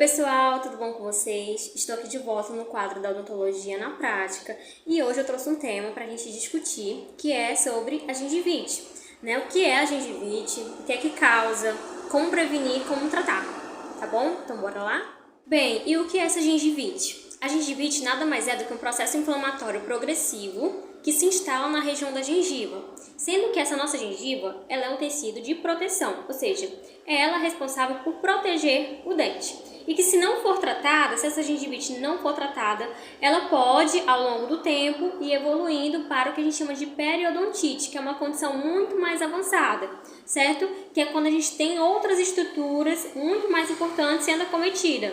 pessoal, tudo bom com vocês? Estou aqui de volta no quadro da odontologia na prática e hoje eu trouxe um tema para a gente discutir, que é sobre a gengivite, né? O que é a gengivite, o que é que causa, como prevenir, como tratar, tá bom? Então bora lá? Bem, e o que é essa gengivite? A gengivite nada mais é do que um processo inflamatório progressivo que se instala na região da gengiva, sendo que essa nossa gengiva ela é um tecido de proteção, ou seja, é ela responsável por proteger o dente. E que se não for tratada, se essa gengivite não for tratada, ela pode, ao longo do tempo, ir evoluindo para o que a gente chama de periodontite, que é uma condição muito mais avançada, certo? Que é quando a gente tem outras estruturas muito mais importantes sendo acometida,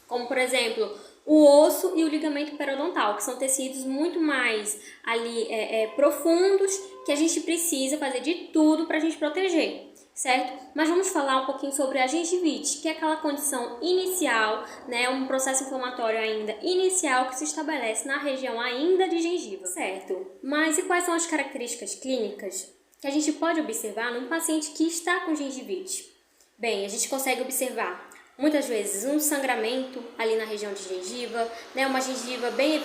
como por exemplo, o osso e o ligamento periodontal, que são tecidos muito mais ali profundos, que a gente precisa fazer de tudo para a gente proteger, certo? Mas vamos falar um pouquinho sobre a gengivite, que é aquela condição inicial, né, um processo inflamatório ainda inicial que se estabelece na região ainda de gengiva, certo? Mas e quais são as características clínicas que a gente pode observar num paciente que está com gengivite? Bem, a gente consegue observar muitas vezes um sangramento ali na região de gengiva, né? Uma gengiva bem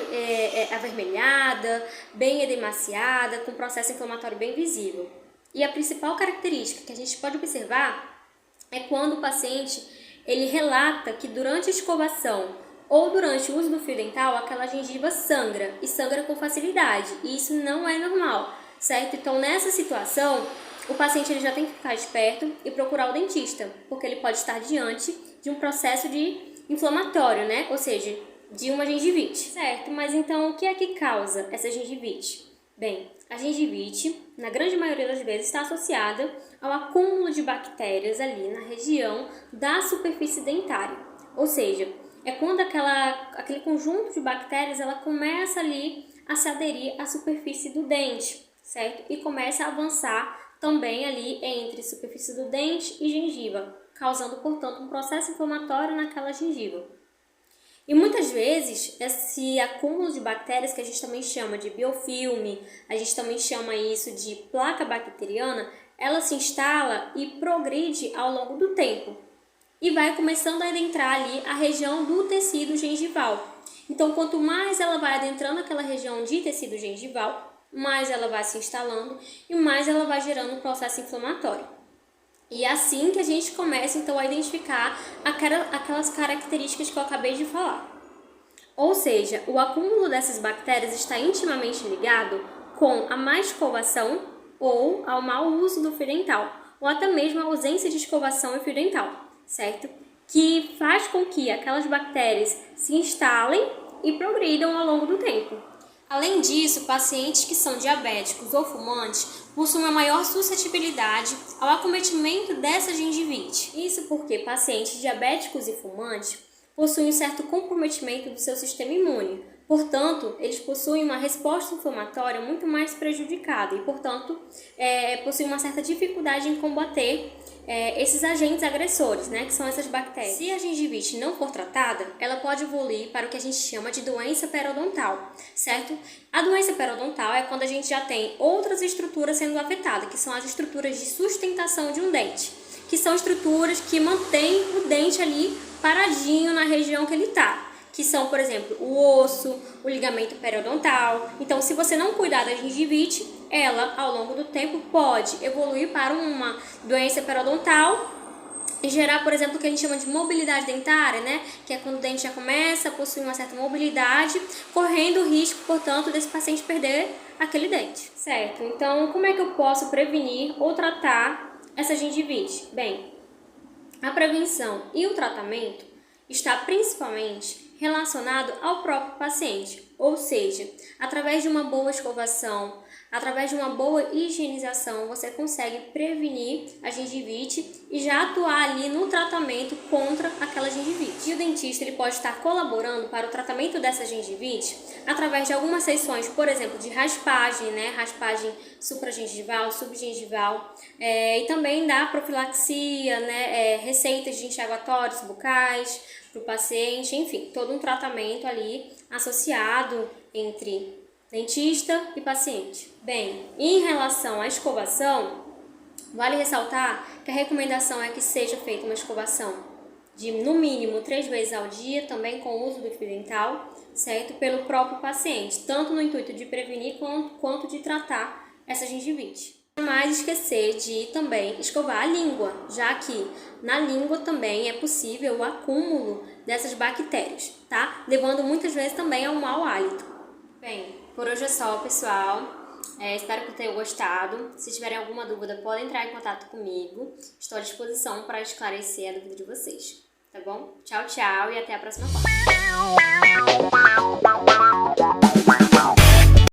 avermelhada, bem edemaciada, com processo inflamatório bem visível. E a principal característica que a gente pode observar é quando o paciente ele relata que durante a escovação ou durante o uso do fio dental, aquela gengiva sangra e sangra com facilidade. E isso não é normal, certo? Então, nessa situação, o paciente ele já tem que ficar esperto e procurar o dentista, porque ele pode estar diante de um processo inflamatório, né? Ou seja, de uma gengivite. Certo, mas então o que é que causa essa gengivite? Bem, a gengivite, na grande maioria das vezes, está associada ao acúmulo de bactérias ali na região da superfície dentária. Ou seja, é quando aquele conjunto de bactérias ela começa ali a se aderir à superfície do dente, certo? E começa a avançar também ali entre superfície do dente e gengiva, causando, portanto, um processo inflamatório naquela gengiva. E muitas vezes, esse acúmulo de bactérias, que a gente também chama de biofilme, a gente também chama isso de placa bacteriana, ela se instala e progride ao longo do tempo. E vai começando a adentrar ali a região do tecido gengival. Então, quanto mais ela vai adentrando aquela região de tecido gengival, mais ela vai se instalando e mais ela vai gerando um processo inflamatório. E é assim que a gente começa, então, a identificar aquelas características que eu acabei de falar. Ou seja, o acúmulo dessas bactérias está intimamente ligado com a má escovação ou ao mau uso do fio dental, ou até mesmo a ausência de escovação e fio dental, certo? Que faz com que aquelas bactérias se instalem e progridam ao longo do tempo. Além disso, pacientes que são diabéticos ou fumantes possuem uma maior suscetibilidade ao acometimento dessa gengivite. Isso porque pacientes diabéticos e fumantes possuem um certo comprometimento do seu sistema imune. Portanto, eles possuem uma resposta inflamatória muito mais prejudicada e, portanto, possuem uma certa dificuldade em combater esses agentes agressores, né, que são essas bactérias. Se a gengivite não for tratada, ela pode evoluir para o que a gente chama de doença periodontal, certo? A doença periodontal é quando a gente já tem outras estruturas sendo afetadas, que são as estruturas de sustentação de um dente, que são estruturas que mantêm o dente ali paradinho na região que ele está, que são, por exemplo, o osso, o ligamento periodontal. Então, se você não cuidar da gengivite, ela, ao longo do tempo, pode evoluir para uma doença periodontal e gerar, por exemplo, o que a gente chama de mobilidade dentária, né? Que é quando o dente já começa a possuir uma certa mobilidade, correndo o risco, portanto, desse paciente perder aquele dente, certo? Então, como é que eu posso prevenir ou tratar essa gengivite? Bem, a prevenção e o tratamento está principalmente relacionado ao próprio paciente, ou seja, através de uma boa escovação, através de uma boa higienização, você consegue prevenir a gengivite e já atuar ali no tratamento contra aquela gengivite. E o dentista ele pode estar colaborando para o tratamento dessa gengivite através de algumas sessões, por exemplo, de raspagem, né? Raspagem supragengival, subgengival, e também da profilaxia, né? Receitas de enxaguatórios bucais para o paciente, enfim, todo um tratamento ali associado entre dentista e paciente. Bem, em relação à escovação, vale ressaltar que a recomendação é que seja feita uma escovação de no mínimo 3 vezes ao dia, também com o uso do fio dental, certo? Pelo próprio paciente, tanto no intuito de prevenir quanto de tratar essa gengivite. Não mais esquecer de também escovar a língua, já que na língua também é possível o acúmulo dessas bactérias, tá? Levando muitas vezes também ao mau hálito. Bem, por hoje é só, pessoal. Espero que tenham gostado. Se tiverem alguma dúvida, podem entrar em contato comigo. Estou à disposição para esclarecer a dúvida de vocês, tá bom? Tchau, tchau e até a próxima parte.